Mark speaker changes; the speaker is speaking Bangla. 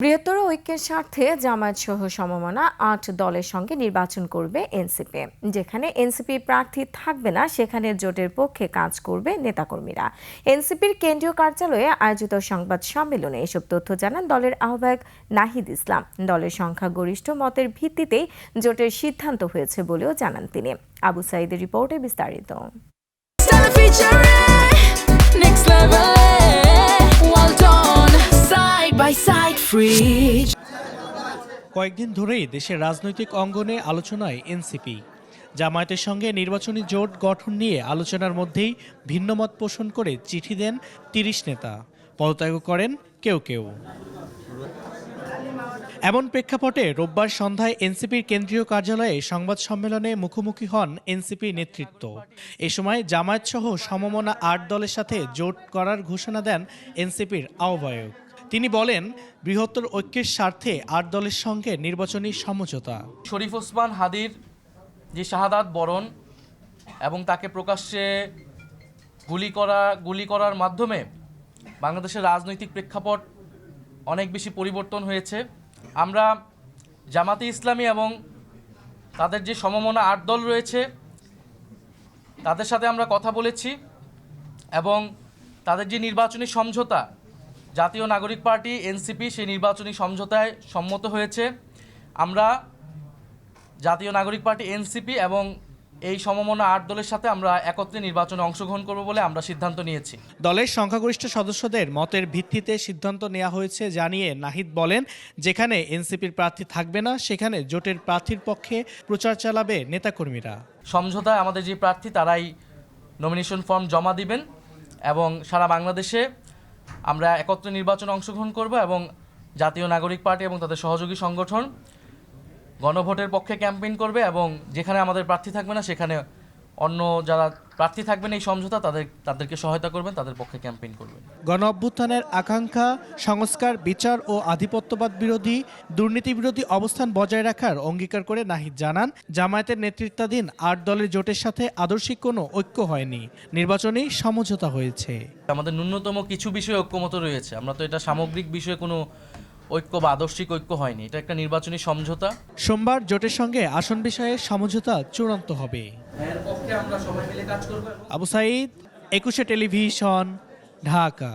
Speaker 1: বৃহত্তর ঐক্যের স্বার্থে জামায়াত সহ সমমনা ৮ দলের সঙ্গে নির্বাচন করবে এনসিপি। যেখানে এনসিপি প্রার্থী থাকবে না সেখানে জোটের পক্ষে কাজ করবে নেতাকর্মীরা। এনসিপির কেন্দ্রীয় কার্যালয়ে আয়োজিত সংবাদ সম্মেলনে এসব তথ্য জানান দলের আহ্বায়ক নাহিদ ইসলাম। দলের সংখ্যাগরিষ্ঠ মতের ভিত্তিতেই জোটের সিদ্ধান্ত হয়েছে বলেও জানান তিনি। আবু সাঈদের রিপোর্টে বিস্তারিত।
Speaker 2: কয়েকদিন ধরেই দেশের রাজনৈতিক অঙ্গনে আলোচনায় এনসিপি। জামায়াতের সঙ্গে নির্বাচনী জোট গঠন নিয়ে আলোচনার মধ্যেই ভিন্নমত পোষণ করে চিঠি দেন ৩০ নেতা। পদত্যাগও করেন কেউ কেউ। এমন প্রেক্ষাপটে রোববার সন্ধ্যায় এনসিপির কেন্দ্রীয় কার্যালয়ে সংবাদ সম্মেলনে মুখোমুখি হন এনসিপি নেতৃত্ব। এ সময় জামায়াতসহ সমমনা ৮ দলের সাথে জোট করার ঘোষণা দেন এনসিপির আহ্বায়ক। তিনি বলেন, বৃহত্তর ঐক্যের স্বার্থে ৮ দলের সঙ্গে নির্বাচনী সমঝোতা।
Speaker 3: শরীফ ওসমান হাদির যে শাহাদাত বরণ এবং তাকে প্রকাশ্যে গুলি করার মাধ্যমে বাংলাদেশের রাজনৈতিক প্রেক্ষাপট অনেক বেশি পরিবর্তন হয়েছে। আমরা জামাতে ইসলামী এবং তাদের যে সমমনা ৮ দল রয়েছে তাদের সাথে আমরা কথা বলেছি এবং তাদের যে নির্বাচনী সমঝোতা, জাতীয় নাগরিক পার্টি এনসিপি সেই নির্বাচনী সমঝোতায় সম্মত হয়েছে। আমরা জাতীয় নাগরিক পার্টি এনসিপি এবং এই সমমনা ৮ দলের সাথে আমরা একত্রে নির্বাচনে অংশগ্রহণ করব বলে আমরা সিদ্ধান্ত নিয়েছি।
Speaker 2: দলের সংখ্যাগরিষ্ঠ সদস্যদের মতের ভিত্তিতে সিদ্ধান্ত নেওয়া হয়েছে জানিয়ে নাহিদ বলেন, যেখানে এনসিপির প্রার্থী থাকবে না সেখানে জোটের প্রার্থীর পক্ষে প্রচার চালাবে নেতাকর্মীরা।
Speaker 3: সমঝোতায় আমাদের যে প্রার্থী তারাই নমিনেশন ফর্ম জমা দিবেন এবং সারা বাংলাদেশে আমরা একত্রে নির্বাচনে অংশগ্রহণ করব এবং জাতীয় নাগরিক পার্টি এবং তাদের সহযোগী সংগঠন গণভোটের পক্ষে ক্যাম্পেইন করবে এবং যেখানে আমাদের প্রার্থী থাকবে না সেখানে অন্য যারা প্রার্থী থাকবেন এই সমঝোতা তাদেরকে সহায়তা করবেন, তাদের পক্ষে ক্যাম্পেইন করবেন।
Speaker 2: গণ অভ্যুত্থানের আকাঙ্ক্ষা, সংস্কার, বিচার ও আধিপত্যবাদ বিরোধী, দুর্নীতি বিরোধী অবস্থান বজায় রাখার অঙ্গীকার করে নাহিদ জানান, জামায়াতের নেতৃত্বাধীন ৮ দলের জোটের সাথে আদর্শিক কোনো ঐক্য হয়নি, নির্বাচনী সমঝোতা হয়েছে।
Speaker 3: আমাদের ন্যূনতম কিছু বিষয়ে ঐক্যমত রয়েছে। আমরা তো এটা সামগ্রিক বিষয়ে কোনো ঐক্য বা আদর্শিক ঐক্য হয়নি, এটা একটা নির্বাচনী সমঝোতা।
Speaker 2: সোমবার জোটের সঙ্গে আসন বিষয়ে সমঝোতা চূড়ান্ত হবে।
Speaker 3: এর পক্ষে আমরা সবাই মিলে কাজ করব।
Speaker 2: আবু সাঈদ, ২১ টেলিভিশন, ঢাকা।